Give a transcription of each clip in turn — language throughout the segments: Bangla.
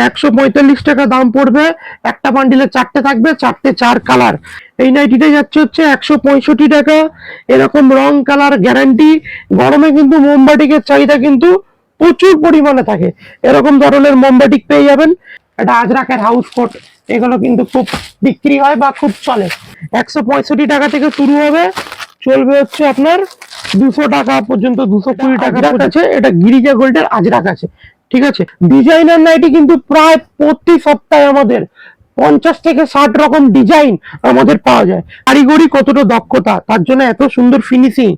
145 টাকা দাম পড়বে। একটা বান্ডিলে 4টে থাকবে, 4টে 4 কালার। এই নাইটিটা যাচ্ছে হচ্ছে 165 টাকা। এরকম রং কালার গ্যারান্টি। গরমে কিন্তু মোমবাটিকের চাহিদা কিন্তু প্রচুর পরিমাণে থাকে। এরকম ধরনের মোমবাটিক পেয়ে যাবেন। এটা আজরাকের হাউস কোট, এগুলো কিন্তু খুব বিক্রি হয় বা খুব চলে। 165 টাকা থেকে শুরু হবে, চলবে হচ্ছে আপনার 200 টাকা পর্যন্ত, 220 টাকা আছে। এটা গিরিজা গোল্ডের আজরাক আছে, ঠিক আছে। ডিজাইনার নাইটি কিন্তু প্রায় প্রতি সপ্তাহে আমাদের 50 থেকে 60 রকম ডিজাইন আমাদের পাওয়া যায়। কারিগরি কতটা দক্ষতা, তার জন্য এত সুন্দর ফিনিশিং,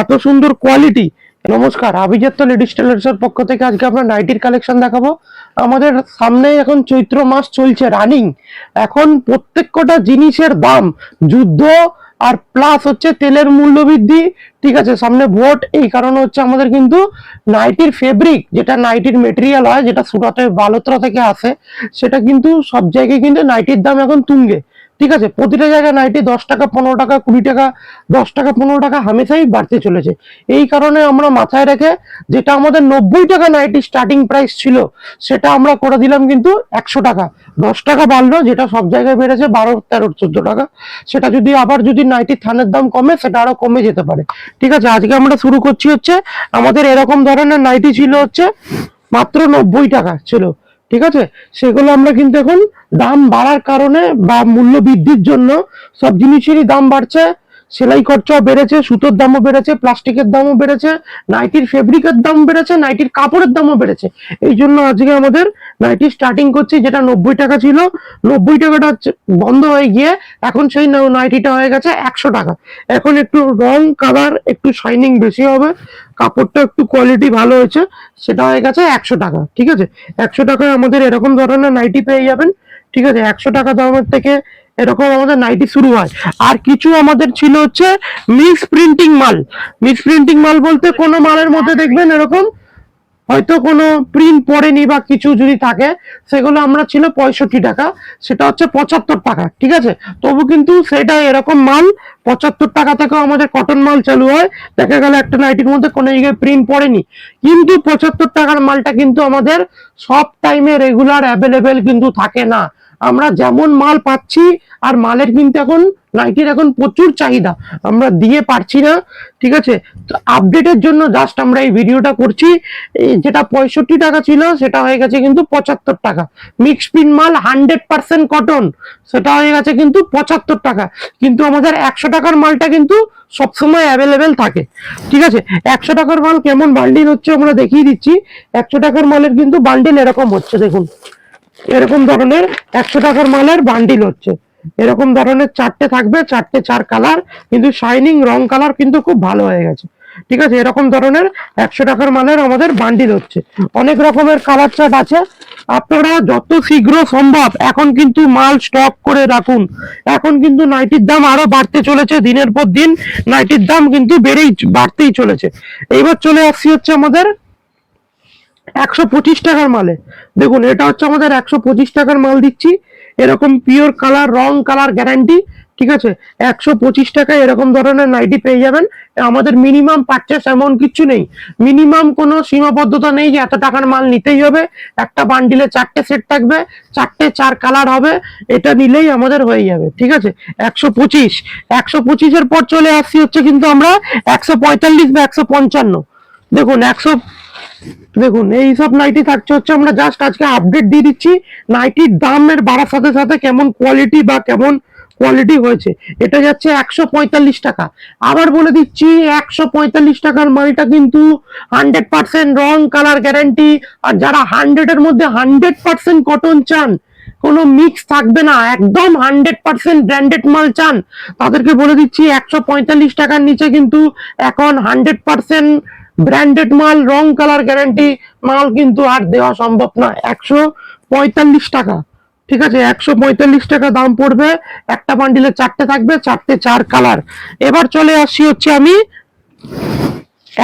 এত সুন্দর কোয়ালিটি। নমস্কার, আভিজাত্য লেডিস টেলার্সের পক্ষ থেকে আজকে আমরা নাইটির কালেকশন দেখাবো। আমাদের সামনে এখন চৈত্র মাস চলছে রানিং। এখন প্রত্যেক কটা জিনিসের দাম যুদ্ধ, আর প্লাস হচ্ছে তেলের মূল্য বৃদ্ধি, ঠিক আছে, সামনে ভোট। এই কারণে হচ্ছে আমাদের কিন্তু নাইটির ফেব্রিক, যেটা নাইটির মেটেরিয়াল হয়, যেটা সুরাতের বালোত্রা থেকে আসে, সেটা কিন্তু সব জায়গায় কিন্তু নাইটির দাম এখন তুঙ্গে, ঠিক আছে। প্রতিটা জায়গায় নাইটি 10 টাকা 15 টাকা 20 টাকা, 10 টাকা 15 টাকা হামেশাই বাড়তে চলেছে। এই কারণে আমরা মাথায় রেখে, যেটা আমাদের 90 টাকা নাইটি স্টার্টিং প্রাইস ছিল, সেটা আমরা করে দিলাম কিন্তু 100 টাকা। 10 টাকা বাড়লো, যেটা সব জায়গায় বেড়েছে 12 13 14 টাকা। সেটা যদি আবার যদি নাইটি থানের দাম কমে, সেটা আরো কমে যেতে পারে, ঠিক আছে। আজকে আমরা শুরু করছি হচ্ছে, আমাদের এরকম ধরনের নাইটি ছিল হচ্ছে মাত্র 90 টাকা ছিল, ঠিক আছে। সেগুলো আমরা কিন্তু এখন দাম বাড়ার কারণে বা মূল্য বৃদ্ধির জন্য সব জিনিসেরই দাম বাড়ছে। সেলাই খরচাও বেড়েছে, সুতোর দামও বেড়েছে, প্লাস্টিকের দামও বেড়েছে, নাইটির ফেব্রিকের দাম বেড়েছে, নাইটির কাপড়ের দামও বেড়েছে। এই জন্য আজকে আমাদের নাইটি স্টার্টিং করছি, যেটা 90 টাকা ছিল, 90 টাকাটা বন্ধ হয়ে গিয়ে এখন সেই নাইটিটা হয়ে গেছে 100 টাকা। এখন একটু রং কালার একটু শাইনিং বেশি হবে, কাপড়টা একটু কোয়ালিটি ভালো হয়েছে, সেটা হয়ে গেছে 100 টাকা, ঠিক আছে। 100 টাকায় আমাদের এরকম ধরনের নাইটি পেয়ে যাবেন, ঠিক আছে। 100 টাকা দামের থেকে এরকম আমাদের নাইটি শুরু হয়। আর কিছু আমাদের ছিল হচ্ছে মিক্স প্রিন্টিং মাল। মিক্স প্রিন্টিং মাল বলতে কোনো মালের মধ্যে দেখবেন এরকম হয়তো কোনো প্রিন্ট পড়েনি বা কিছু যদি থাকে, সেগুলো আমরা ছিল 65 টাকা, সেটা হচ্ছে 75 টাকা, ঠিক আছে। তবু কিন্তু সেটা এরকম মাল 75 টাকা থেকেও আমাদের কটন মাল চালু হয়। দেখা গেল একটা নাইটির মধ্যে কোনো জায়গায় প্রিন্ট পড়েনি, কিন্তু 75 টাকার মালটা কিন্তু আমাদের সব টাইমে রেগুলার অ্যাভেলেবেল কিন্তু থাকে না। আমরা যেমন মাল পাচ্ছি, আর মালের কিন্তু এখন নাইটির এখন প্রচুর চাহিদা, আমরা দিয়ে পারছি না, ঠিক আছে। তো আপডেটের জন্য জাস্ট আমরা এই ভিডিওটা করছি। যেটা 65 টাকা ছিল, সেটা হয়ে গেছে কিন্তু 75 টাকা। মিক্স প্রিন্ট মাল 100% কটন, সেটা হয়ে গেছে কিন্তু 75 টাকা। কিন্তু আমাদের 100 টাকার মালটা কিন্তু সবসময় অ্যাভেলেবেল থাকে, ঠিক আছে। 100 টাকার মাল কেমন বান্ডিল হচ্ছে আমরা দেখিয়ে দিচ্ছি। 100 টাকার মালের কিন্তু বান্ডিল এরকম হচ্ছে, দেখুন এরকম ধরনের 100 টাকার মালের বান্ডিল হচ্ছে। এরকম ধরনের 4টে থাকবে, 4টে 4 কালার, কিন্তু শাইনিং রং কালার কিন্তু খুব ভালো হয়ে গেছে, ঠিক আছে। এরকম ধরনের 100 টাকার মালের আমাদের বান্ডিল হচ্ছে। অনেক রকমের কালার চার্ট আছে, আপনারা যত শীঘ্র সম্ভব এখন কিন্তু মাল স্টক করে রাখুন। এখন কিন্তু নাইটির দাম আরো বাড়তে চলেছে, দিনের পর দিন নাইটির দাম কিন্তু বাড়তেই চলেছে। এইবার চলে আসছি হচ্ছে আমাদের 125 টাকার মালে। দেখুন এটা হচ্ছে আমাদের 125 টাকার মাল দিচ্ছি। এরকম পিওর কালার, রং কালার গ্যারান্টি, ঠিক আছে। 125 টাকায় এরকম ধরনের নাইটি পেয়ে যাবেন। আমাদের মিনিমাম পারচেস এমন কিছু নেই, মিনিমাম কোনো সীমাবদ্ধতা নেই যে এত টাকার মাল নিতেই হবে। একটা বান্ডিলে 4টে সেট থাকবে, 4টে 4 কালার হবে, এটা নিলেই আমাদের হয়ে যাবে, ঠিক আছে। 125, 125-এর পর চলে আসছি হচ্ছে কিন্তু আমরা 145 বা 155। দেখুন দেখুন এই সব নাইটি থাকছে হচ্ছে, আমরা জাস্ট আজকে আপডেট দিয়ে দিচ্ছি নাইটির দামের বাড়ার সাথে সাথে কেমন কোয়ালিটি বা কেমন কোয়ালিটি হয়েছে। এটা যাচ্ছে 145 টাকা। আবার বলে দিচ্ছি 145 টাকার মালটা কিন্তু 100% রং কালার গ্যারান্টি। আর যারা 100-এর মধ্যে 100% কটন চান, কোনো মিক্স থাকবে না, একদম 100% ব্র্যান্ডেড মাল চান, তাদেরকে বলে দিচ্ছি 145 টাকার নিচে কিন্তু এখন 100% ব্র্যান্ডেড মাল, রং কালার গ্যারান্টি মাল কিন্তু আর দেওয়া সম্ভব না। 145 টাকা, ঠিক আছে। 145 টাকা দাম পড়বে। একটা বান্ডিলে 4টে থাকবে, 4টে 4 কালার। এবার চলে আসছি হচ্ছে আমি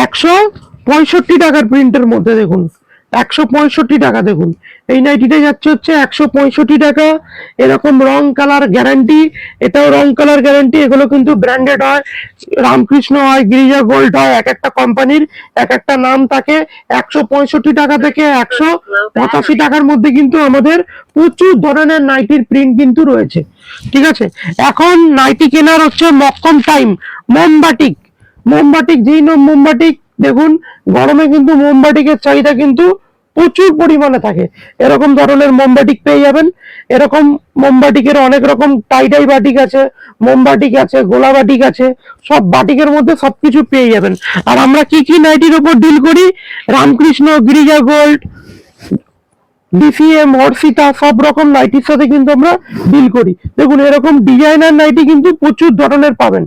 165 টাকার প্রিন্টের মধ্যে। দেখুন 165 টাকা। দেখুন এই নাইটিটা যাচ্ছে হচ্ছে 165 টাকা। এরকম রং কালার গ্যারান্টি, এটাও রং কালার গ্যারান্টি। এগুলো কিন্তু ব্র্যান্ডেড হয়, রামকৃষ্ণ হয়, গিরিজা গোল্ড হয়, এক একটা কোম্পানির এক একটা নাম থাকে। 165 টাকা থেকে 185 টাকার মধ্যে কিন্তু আমাদের প্রচুর ধরনের নাইটির প্রিন্ট কিন্তু রয়েছে। ঠিক আছে, এখন নাইটি কেনার হচ্ছে মক্কম টাইম। মোমবাটিক, মোমবাটিক যেই নাম মোমবাটিক, দেখুন গরমে কিন্তু মোমবাটিকের চাহিদা কিন্তু প্রচুর পরিমাণে থাকে। এরকম ধরনের মোমবাটিক পেয়ে যাবেন। এরকম মোমবাটিকের অনেক রকম টাইডাই বাটিক আছে, মোমবাটিক আছে, গোলা বাটিক আছে, সব বাটিকের মধ্যে সবকিছু পেয়ে যাবেন। আর আমরা কি কি নাইটির উপর ডিল করি? রামকৃষ্ণ, গিরিজা গোল্ড, ডিসিএম, হর্ষিতা, সব রকম নাইটির সাথে কিন্তু আমরা ডিল করি। দেখুন এরকম ডিজাইনার নাইটি কিন্তু প্রচুর ধরনের পাবেন।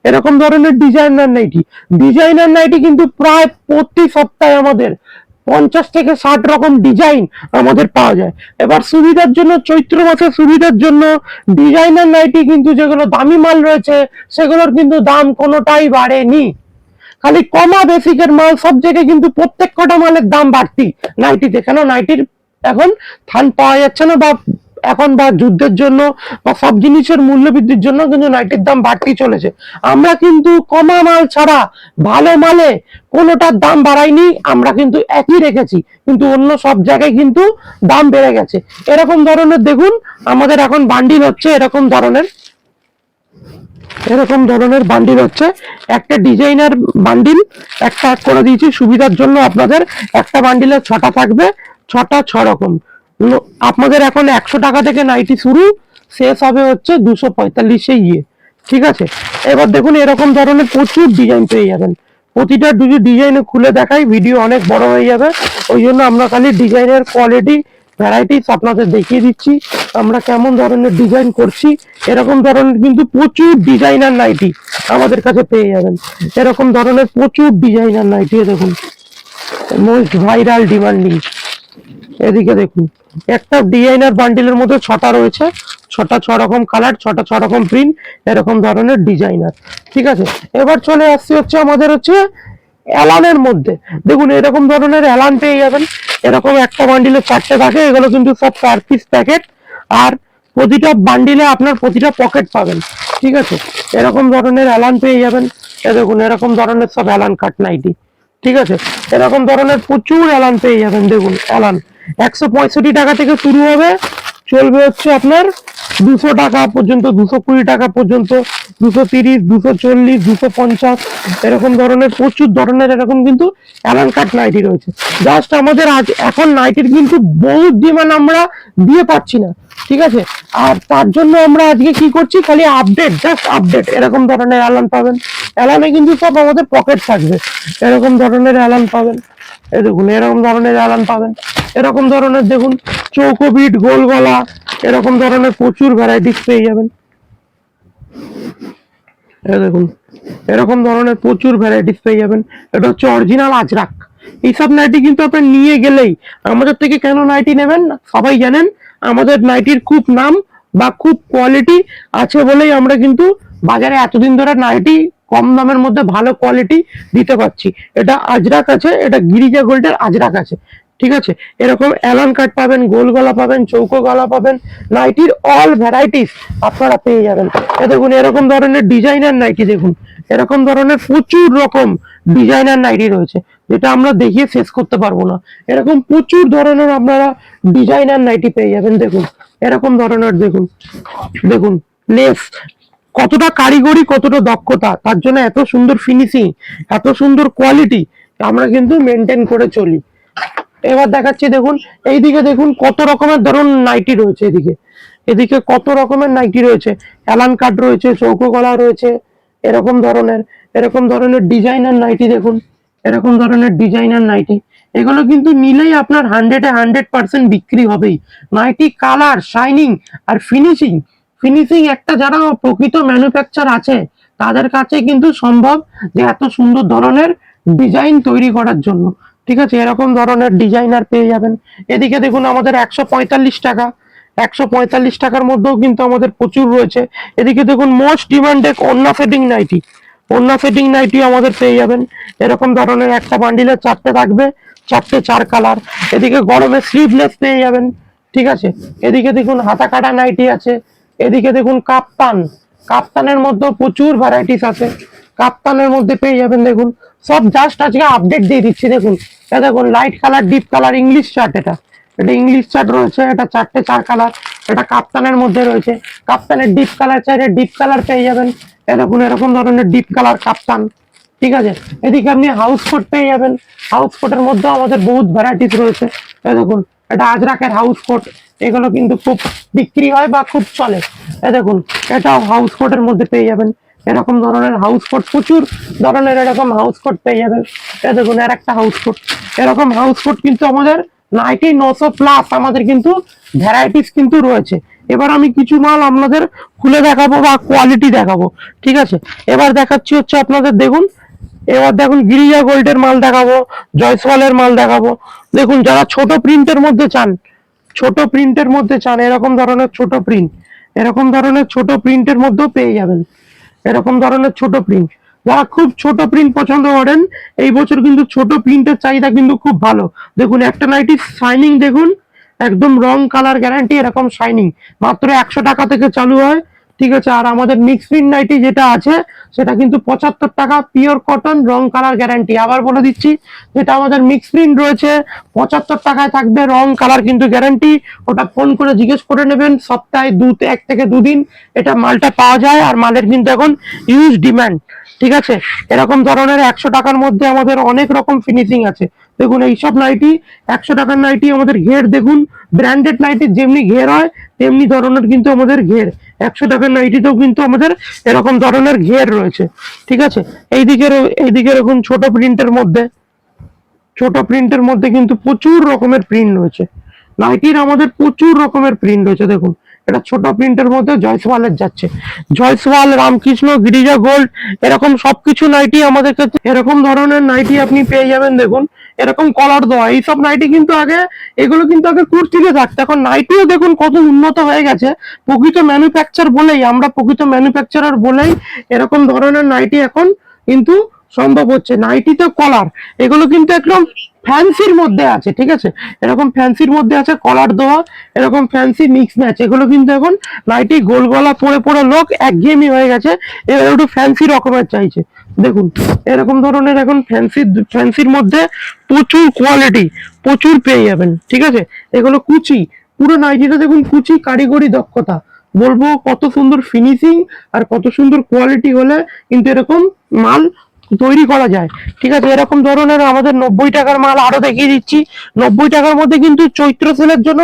এরকম ধরনের ডিজাইনার নাইটি, ডিজাইনার নাইটি কিন্তু প্রায় প্রতি সপ্তাহে আমাদের 50 থেকে 60 রকম ডিজাইন আমাদের পাওয়া যায়। এবার সুবিধার জন্য, চৈত্র মাসের সুবিধার জন্য ডিজাইনার নাইটি কিন্তু যেগুলো দামি মাল রয়েছে সেগুলোর কিন্তু দাম কোনোটাই বাড়েনি। খালি কমা বেসিকের মাল সব জায়গায় কিন্তু প্রত্যেক কটা মালের দাম বাড়তি নাইটিতে। কেন? নাইটির এখন থান পাওয়া যাচ্ছে না, বা এখন বা যুদ্ধের জন্য বা সব জিনিসের মূল্য বৃদ্ধির জন্য কিন্তু নাইটির দাম বাড়তেই চলেছে। আমরা কিন্তু কমা মাল ছাড়া ভালো মালে কোনোটার দাম বাড়াইনি, আমরা কিন্তু একই রেখেছি, কিন্তু অন্য সব জায়গায় কিন্তু দাম বেড়ে গেছে। এরকম ধরনের দেখুন আমাদের এখন বান্ডিল হচ্ছে, এরকম ধরনের বান্ডিল হচ্ছে। একটা ডিজাইনার বান্ডিল একটা করে দিয়েছি সুবিধার জন্য আপনাদের। একটা বান্ডিলে 6টা থাকবে, 6টা 6 রকম। আপনাদের এখন 100 টাকা থেকে নাইটি শুরু, শেষ হবে হচ্ছে 245 ইয়ে। ঠিক আছে, এবার দেখুন এরকম ধরনের প্রচুর ডিজাইন পেয়ে যাবেন। প্রতিটা ডিজাইন খুলে দেখাই, ভিডিও অনেক বড় হয়ে যাবে, ওই জন্য আমরা খালি ডিজাইনের কোয়ালিটি, ভ্যারাইটিস আপনাদের দেখিয়ে দিচ্ছি আমরা কেমন ধরনের ডিজাইন করছি। এরকম ধরনের কিন্তু প্রচুর ডিজাইনার নাইটি আমাদের কাছে পেয়ে যাবেন। এরকম ধরনের প্রচুর ডিজাইনার নাইটি, দেখুন মোস্ট ভাইরাল ডিমান্ডিং। এদিকে দেখুন একটা ডিজাইনার বান্ডিলের মধ্যে 6টা রয়েছে, 6টা 6 রকম কালার, 6টা 6 রকম প্রিন্ট, এরকম ধরনের ডিজাইনার। ঠিক আছে, এবার চলে আসছে হচ্ছে আমাদের হচ্ছে অ্যালানের মধ্যে। দেখুন এরকম ধরনের অ্যালান পেয়ে যাবেন। এরকম একটা বান্ডিলে 4টে থাকে, এগুলো কিন্তু সব 4 পিস প্যাকেট, আর প্রতিটা বান্ডিলে আপনার প্রতিটা পকেট পাবেন। ঠিক আছে, এরকম ধরনের অ্যালান পেয়ে যাবেন। দেখুন এরকম ধরনের সব অ্যালান কাট নাইটি। ঠিক আছে, এরকম ধরনের প্রচুর অ্যালান পেয়ে যাবেন। দেখুন অ্যালান 165 টাকা থেকে শুরু হবে, চলবে হচ্ছে আপনার 200 টাকা পর্যন্ত, 220 টাকা পর্যন্ত, 230, 240, 250, এরকম ধরনের প্রচুর ধরনের এরকম কিন্তু অ্যালান কাট নাইটি রয়েছে। জাস্ট আমাদের আজ এখন নাইটির কিন্তু বহুত ডিমান্ড আমরা দিয়ে পাচ্ছি না। ঠিক আছে, আর তার জন্য আমরা আজকে কি করছি, খালি আপডেট, জাস্ট আপডেট। এরকম ধরনের অ্যালান পাবেন, অ্যালানে কিন্তু সব আমাদের পকেট থাকবে। এরকম ধরনের অ্যালান পাবেন, এই দেখুন এরকম ধরনের অ্যালান পাবেন। এরকম ধরনের দেখুন চৌকো বিট, গোল গলা, এরকম ধরনের প্রচুর ভ্যারাইটিস পেয়ে যাবেন। দেখুন এরকম ধরনের প্রচুর ভ্যারাইটিস পেয়ে যাবেন। এটা হচ্ছে অরিজিনাল আজরাক। এইসব নাইটি কিন্তু আপনি নিয়ে গেলেই, আমাদের থেকে কেন নাইটি নেবেন সবাই জানেন, আমাদের নাইটির খুব নাম বা খুব কোয়ালিটি আছে বলেই আমরা কিন্তু বাজারে এতদিন ধরে নাইটি কম দামের মধ্যে ভালো কোয়ালিটি দিতে পারছি। এটা আজরাক আছে, এটা গিরিজা গোল্ডের আজরাক আছে। ঠিক আছে, এরকম অ্যালান কাট পাবেন, গোল গলা পাবেন, চৌকো গলা পাবেন, নাইটির অল ভ্যারাইটিস আপনারা পেয়ে যাবেন। দেখুন এরকম ধরনের ডিজাইনার নাইটি, দেখুন এরকম ধরনের প্রচুর রকম ডিজাইনার নাইটি রয়েছে, যেটা আমরা দেখিয়ে শেষ করতে পারবো না। এরকম প্রচুর ধরনের আপনারা ডিজাইনার নাইটি পেয়ে যাবেন। দেখুন এরকম ধরনের, দেখুন দেখুন লেস কতটা কারিগরি, কতটা দক্ষতা, তার জন্য এত সুন্দর ফিনিশিং, এত সুন্দর কোয়ালিটি আমরা কিন্তু মেনটেন করে চলি। এবার দেখাচ্ছি, দেখুন এইদিকে দেখুন কত রকমের ধরুন নাইটি রয়েছে। এদিকে এদিকে কত রকমের নাইটি রয়েছে, অ্যালান কাট রয়েছে, চৌকো গলা রয়েছে, এরকম ধরনের ডিজাইনার নাইটি। দেখুন এরকম ধরনের ডিজাইনার নাইটি, এগুলো কিন্তু নিলেই আপনার 100% বিক্রি হবেই। নাইটি কালার, শাইনিং আর ফিনিশিং, ফিনিশিং একটা যারা প্রকৃত ম্যানুফ্যাকচার আছে তাদের কাছে কিন্তু সম্ভব যে এত সুন্দর ধরনের ডিজাইন তৈরি করার জন্য। ঠিক আছে, এরকম ধরনের ডিজাইনার পেয়ে যাবেন। এদিকে দেখুন আমাদের 145 টাকা, 145 টাকার মধ্যেও কিন্তু আমাদের প্রচুর রয়েছে। এদিকে দেখুন মোস্ট ডিমান্ডেড ওড়না ফেডিং নাইটি, ওড়না ফেডিং নাইটি আমাদের পেয়ে যাবেন। এরকম ধরনের একটা বান্ডিলে 4টে থাকবে, চারটে চার কালার। এদিকে গরমে স্লিভলেস পেয়ে যাবেন, ঠিক আছে। এদিকে দেখুন হাতা কাটা নাইটি আছে। এদিকে দেখুন কাপ্তান, কাপ্তানের মধ্যে প্রচুর ভ্যারাইটিস আছে। কাপ্তানের মধ্যে পেয়ে যাবেন দেখুন, সব জাস্ট আজকে আপডেট দিয়ে দিচ্ছি। দেখুন এটা দেখুন light colour, deep colour, English chart. এটা এটা ইংলিশ চার্ট রয়েছে, এটা চারটে চার কালার। এটা কাপ্তানের মধ্যে রয়েছে। কাপ্তানের ডিপ কালার চাইলে ডিপ কালার পেয়ে যাবেন। এ দেখুন এরকম ধরনের ডিপ কালার কাপ্তান, ঠিক আছে। এদিকে আপনি হাউস কোট পেয়ে যাবেন। হাউস কোটের মধ্যে আমাদের বহুত ভ্যারাইটিস রয়েছে। এই দেখুন এটা আজরাকের হাউস কোট, এগুলো কিন্তু খুব বিক্রি হয় বা খুব চলে। এই দেখুন এটাও হাউস কোটের মধ্যে পেয়ে যাবেন। এরকম ধরনের হাউস কোট, প্রচুর ধরনের এরকম হাউস কোট পেয়ে যাবেন। এই দেখুন আর একটা হাউস কোট। এরকম হাউস কোট কিন্তু আমাদের 900+ আমাদের কিন্তু ভ্যারাইটিস কিন্তু রয়েছে। এবার আমি কিছু মাল আপনাদের খুলে দেখাবো বা কোয়ালিটি দেখাবো, ঠিক আছে। এবার দেখাচ্ছি হচ্ছে আপনাদের দেখুন, এবার দেখুন গিরিজা গোল্ডের মাল দেখাবো, জয়সওয়ালের মাল দেখাবো। দেখুন যারা ছোট প্রিন্টের মধ্যে চান, ছোট প্রিন্টের মধ্যে চান, এরকম ধরনের ছোট প্রিন্ট, এরকম ধরনের ছোট প্রিন্টের মধ্যেও পেয়ে যাবেন। এরকম ধরনের ছোট প্রিন্ট, যারা খুব ছোট প্রিন্ট পছন্দ করেন, এই বছর কিন্তু ছোট প্রিন্টের চাহিদা কিন্তু খুব ভালো। দেখুন একটা নাইটি শাইনিং দেখুন, একদম রং কালার গ্যারান্টি, এরকম শাইনিং মাত্র 100 টাকা থেকে চালু হয়, ঠিক আছে। আর আমাদের মিক্স প্রিন্ট নাইটি যেটা আছে সেটা কিন্তু 75 টাকা, পিওর কটন, রং কালার গ্যারান্টি। আবার বলে দিচ্ছি, যেটা আমাদের মিক্স প্রিন্ট রয়েছে 75 টাকায় থাকবে, রং কালার কিন্তু গ্যারান্টি। ওটা ফোন করে জিজ্ঞেস করে নেবেন, সপ্তাহে 1 থেকে 2 দিন এটা মালটা পাওয়া যায়। আর মালের কিন্তু এখন ইউজ ডিমান্ড, ঠিক আছে। এরকম ধরনের 100 টাকার মধ্যে আমাদের অনেক রকম ফিনিশিং আছে। দেখুন এইসব নাইটি 100 টাকার নাইটি, আমাদের ঘের দেখুন, ব্র্যান্ডেড নাইটি যেমনি ঘের হয় তেমনি ধরনের কিন্তু আমাদের ঘের। 100 টাকার নাইটিতেও কিন্তু আমাদের এরকম ধরনের ঘের রয়েছে, ঠিক আছে। এইদিকে দেখুন ছোট প্রিন্টের মধ্যে, ছোট প্রিন্টের মধ্যে কিন্তু প্রচুর রকমের প্রিন্ট রয়েছে। নাইটির আমাদের প্রচুর রকমের প্রিন্ট রয়েছে। দেখুন এটা ছোট প্রিন্টের মধ্যে জয়সওয়ালের যাচ্ছে, জয়সওয়াল, রামকৃষ্ণ, গিরিজা গোল্ড, এরকম সবকিছু নাইটি আমাদের কাছে। এরকম ধরনের নাইটি আপনি পেয়ে যাবেন। দেখুন এরকম কলার দেওয়া, এইসব নাইটি কিন্তু আগে, এগুলো কিন্তু আগে কুর্তিতে থাকতো, এখন নাইটিও দেখুন কত উন্নত হয়ে গেছে। প্রকৃত ম্যানুফ্যাকচার বলেই, আমরা প্রকৃত ম্যানুফ্যাকচারার বলেই এরকম ধরনের নাইটি এখন কিন্তু সম্ভব হচ্ছে। নাইটিতে কলার, এগুলো কিন্তু একদম ফ্যান্সির মধ্যে আছে, ঠিক আছে। এরকম ফ্যান্সির মধ্যে আছে কলার দেওয়া, এরকম ফ্যান্সি মিক্স ম্যাচ। এগুলো কিন্তু এখন নাইটি গোল গলা পরে পরে লোক একঘেয়েমি হয়ে গেছে, এবার একটু ফ্যান্সি রকমের চাইছে। দেখুন এরকম ধরনের এখন ফ্যান্সির মধ্যে প্রচুর কোয়ালিটি, প্রচুর পেয়ে যাবেন, ঠিক আছে। এগুলো কুচি, পুরো নাইটিটা দেখুন কুচি, কারিগরি দক্ষতা, বলবো কত সুন্দর ফিনিশিং আর কত সুন্দর কোয়ালিটি হলে কিন্তু এরকম মাল তৈরি করা যায়, ঠিক আছে। এরকম ধরনের আমাদের 90 টাকার মাল আরো দেখিয়ে দিচ্ছি। 90 টাকার মধ্যে কিন্তু চৈত্র সেলের জন্য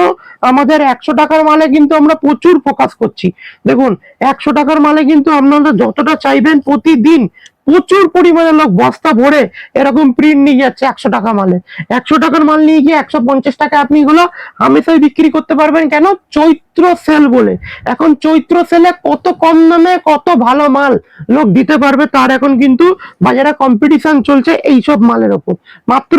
আমাদের 100 টাকার মালে কিন্তু আমরা প্রচুর ফোকাস করছি। দেখুন 100 টাকার মালে কিন্তু আপনারা যতটা চাইবেন প্রতিদিন প্রচুর পরিমাণে লোক বস্তা ভরে এরকম প্রিন্ট নিয়ে যাচ্ছে 100 টাকা মালে। 100 টাকার মাল নিয়ে গিয়ে 150 টাকা আপনি এগুলো হামেশাই বিক্রি করতে পারবেন। কেন? চৈত্র সেল বলে। এখন চৈত্র সেলে কত কম দামে কত ভালো মাল লোক দিতে পারবে, তার এখন কিন্তু বাজারে কম্পিটিশন চলছে এইসব মালের ওপর। মাত্র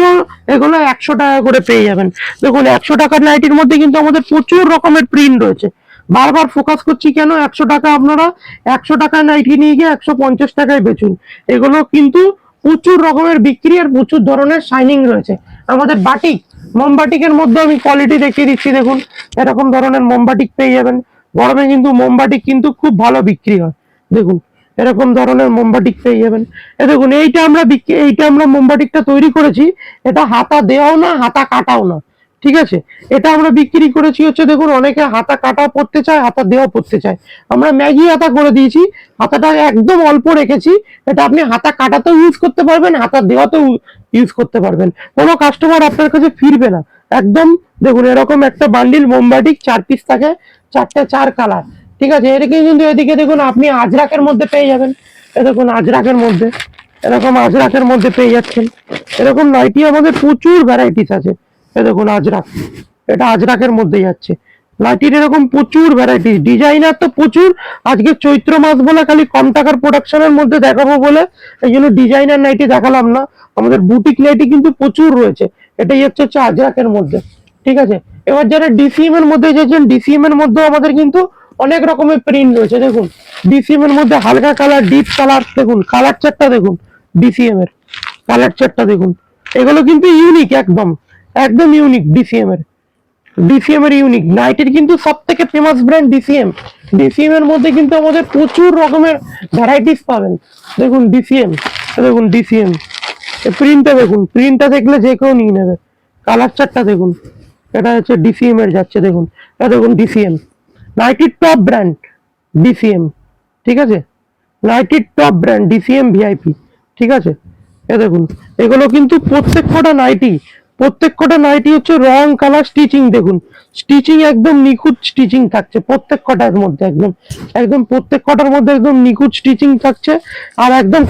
এগুলো 100 টাকা করে পেয়ে যাবেন। দেখুন 100 টাকার নাইটির মধ্যে কিন্তু আমাদের প্রচুর রকমের প্রিন্ট রয়েছে। বারবার ফোকাস করছি কেন, 100 টাকা আপনারা 100 টাকার নাইটি নিয়ে গিয়ে 150 টাকায় বেচুন। এগুলো কিন্তু প্রচুর রকমের বিক্রি আর প্রচুর ধরনের শাইনিং রয়েছে। আমাদের বাটিক, মোমবাটিকের মধ্যে আমি কোয়ালিটি দেখিয়ে দিচ্ছি। দেখুন এরকম ধরনের মোমবাটিক পেয়ে যাবেন। গরমে কিন্তু মোমবাটিক কিন্তু খুব ভালো বিক্রি হয়। দেখুন এরকম ধরনের মোমবাটিক পেয়ে যাবেন। দেখুন এইটা আমরা মোমবাটিকটা তৈরি করেছি, এটা হাতা দেওয়াও না, হাতা কাটাও না, ঠিক আছে। এটা আমরা বিক্রি করেছি হচ্ছে, দেখুন অনেকে হাতা কাটা পড়তে চায়, হাতা দেওয়া পড়তে চায়, আমরা ম্যাগি হাতা করে দিয়েছি। হাতাটা একদম অল্প রেখেছি, এটা আপনি হাতা কাটাতেও ইউজ করতে পারবেন, হাতা দেওয়াতেও ইউজ করতে পারবেন, কোনো কাস্টমার আপনার কাছে ফিরবে না একদম। দেখুন এরকম একটা বান্ডিল মোমবাটিক 4 পিস থাকে, চারটে 4 কালার, ঠিক আছে। এদিকে কিন্তু এদিকে দেখুন আপনি আজরাকের মধ্যে পেয়ে যাবেন। এ দেখুন আজরাকের মধ্যে, এরকম আজরাকের মধ্যে পেয়ে যাচ্ছেন। এরকম নাইটি আমাদের প্রচুর ভ্যারাইটিস আছে। এ দেখুন আজরাক, এটা আজরাকের মধ্যে যাচ্ছে। নাইটির এরকম প্রচুর ভ্যারাইটিস, ডিজাইনার তো প্রচুর। আজকে চৈত্র মাস বলে খালি কম টাকার প্রোডাকশনের মধ্যে দেখাবো বলে এই জন্য ডিজাইনার নাইটি দেখালাম না। আমাদের বুটিক নাইটি কিন্তু প্রচুর রয়েছে। এটাই হচ্ছে আজরাকের মধ্যে, ঠিক আছে। এবার যারা ডিসিএম এর মধ্যে যাচ্ছেন, ডিসিএম এর মধ্যে আমাদের কিন্তু অনেক রকমের প্রিন্ট রয়েছে। দেখুন ডিসিএম এর মধ্যে হালকা কালার, ডিপ কালার, দেখুন কালার চারটা দেখুন, ডিসিএম এর কালার চারটা দেখুন। এগুলো কিন্তু ইউনিক, একদম একদম ইউনিক। ডিসিএম এর ইউনিক নাইটের কিন্তু সব থেকে ফেমাস ব্র্যান্ড ডিসিএম। ডিসিএম এর মধ্যে কিন্তু আমাদের প্রচুর রকমের ভ্যারাইটিস পাবেন। দেখুন ডিসিএম, দেখুন ডিসিএম প্রিন্টটা দেখুন, প্রিন্টটা দেখলে যে কেউ নিয়ে নেবে। কালার চারটা দেখুন, এটা হচ্ছে ডিসিএম এর যাচ্ছে, দেখুন এটা দেখুন ডিসিএম নাইটির টপ ব্র্যান্ড ডিসিএম, ঠিক আছে, নাইটির টপ ব্র্যান্ড ডিসিএম ভিআইপি, ঠিক আছে। এ দেখুন এগুলো কিন্তু প্রত্যেক কটা নাইটি হচ্ছে রং কালার স্টিচিং, দেখুন স্টিচিং একদম নিখুঁত স্টিচিং থাকছে প্রত্যেক কটার মধ্যে, একদম একদম প্রত্যেক কটার মধ্যে একদম নিখুঁত স্টিচিং থাকছে। আর একদম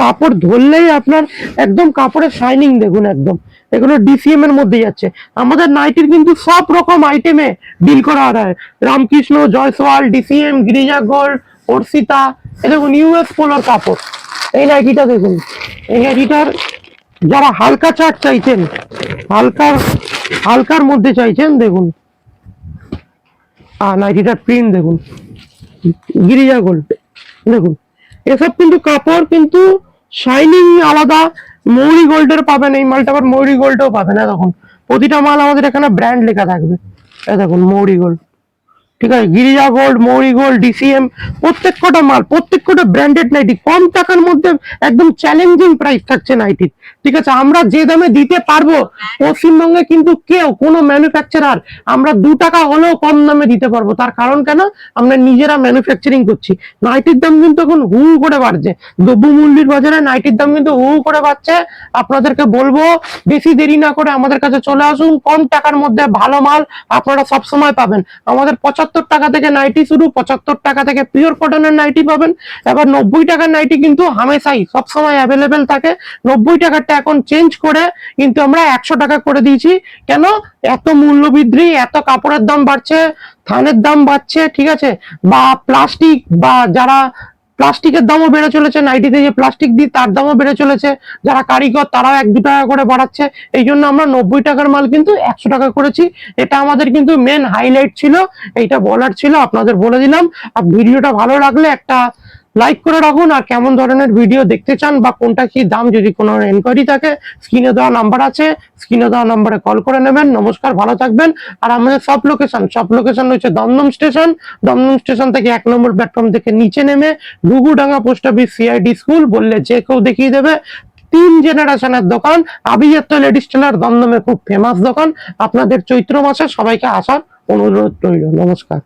কাপড় ধরলেই আপনার একদম কাপড়ের শাইনিং দেখুন একদম। এগুলো ডিসিএম এর মধ্যে যাচ্ছে। আমাদের নাইটির কিন্তু সব রকম আইটেমে ডিল করা হয়, রামকৃষ্ণ, জয়সওয়াল, ডিসিএম, গিরিজা গোল্ড, অর্ষিতা। এ দেখুন ইউএস পোলোর কাপড়। এই নাইটিটা দেখুন, এই নাইটিটার যারা হালকা চাট চাইছেন, হালকার মধ্যে চাইছেন, দেখুন নাইটিটার প্রিন্ট দেখুন, গিরিজা গোল্ড, দেখুন এসব কিন্তু কাপড় কিন্তু শাইনিং আলাদা। মৌরি গোল্ডের পাবেন, এই মালটা আবার মৌরি গোল্ডও পাবেন। দেখুন প্রতিটা মাল আমাদের এখানে ব্র্যান্ড লেখা থাকবে। এই দেখুন মৌরি গোল্ড, ঠিক আছে, গিরিজা গোল্ড, মৌরি গোল্ড, ডিসিএম, প্রত্যেক কটা ব্র্যান্ডেড নাইটি কম টাকার মধ্যে একদম চ্যালেঞ্জিং প্রাইস থাকছে নাইটির, ঠিক আছে। আমরা যে দামে দিতে পারবো পশ্চিমবঙ্গে কিন্তু কোনো ম্যানুফ্যাকচারার আমরা 2 টাকা হলেও কম দামে দিতে পারবো। তার কারণ কেন, আমরা নিজেরা ম্যানুফ্যাকচারিং করছি। নাইটির দাম কিন্তু এখন হু করে বাড়ছে, দ্রব্যমূল্যের বাজারে নাইটির দাম কিন্তু হু করে বাড়ছে। আপনাদেরকে বলবো বেশি দেরি না করে আমাদের কাছে চলে আসুন, কম টাকার মধ্যে ভালো মাল আপনারা সবসময় পাবেন। আমাদের 75 টাকা থেকে নাইটি শুরু, 75 টাকা থেকে পিওর কটনের নাইটি পাবেন। এবার 90 টাকার নাইটি কিন্তু হামেশাই সবসময় অ্যাভেলেবেল থাকে। 90 টাকারটা এখন চেঞ্জ করে কিন্তু আমরা 100 টাকা করে দিয়েছি। কেন, এত মূল্য বৃদ্ধি, এত কাপড়ের দাম বাড়ছে, ধানের দাম বাড়ছে, ঠিক আছে, বা প্লাস্টিক, বা যারা প্লাস্টিকের দামও বেড়ে চলেছে, নাইটিতে যে প্লাস্টিক দিই তার দামও বেড়ে চলেছে, যারা কারিগর তারাও 1-2 টাকা করে বাড়াচ্ছে। এই জন্য আমরা 90 টাকার মাল কিন্তু 100 টাকা করেছি। এটা আমাদের কিন্তু মেন হাইলাইট ছিল, এইটা বলার ছিল, আপনাদের বলে দিলাম। আর ভিডিওটা ভালো লাগলে একটা লাইক করে রাখুন। আর কেমন ধরনের ভিডিও দেখতে চান বা কোনটা কি দাম, যদি কোনো এনকোয়ারি থাকে স্ক্রিনে দেওয়া নাম্বার আছে, স্ক্রিনে দেওয়া নাম্বারে কল করে নেবেন। নমস্কার, ভালো থাকবেন। আর আমাদের সব লোকেশন হচ্ছে দমদম স্টেশন। দমদম স্টেশন থেকে 1 নম্বর প্ল্যাটফর্ম থেকে নিচে নেমে Ghughudanga post office CID school বললে যে কেউ দেখিয়ে দেবে। 3 জেনারেশনের দোকান, আভিজাত্য লেডিস টেলার, দমদমে খুব ফেমাস দোকান। আপনাদের চৈত্র মাসে সবাইকে আসার অনুরোধ রইল। নমস্কার।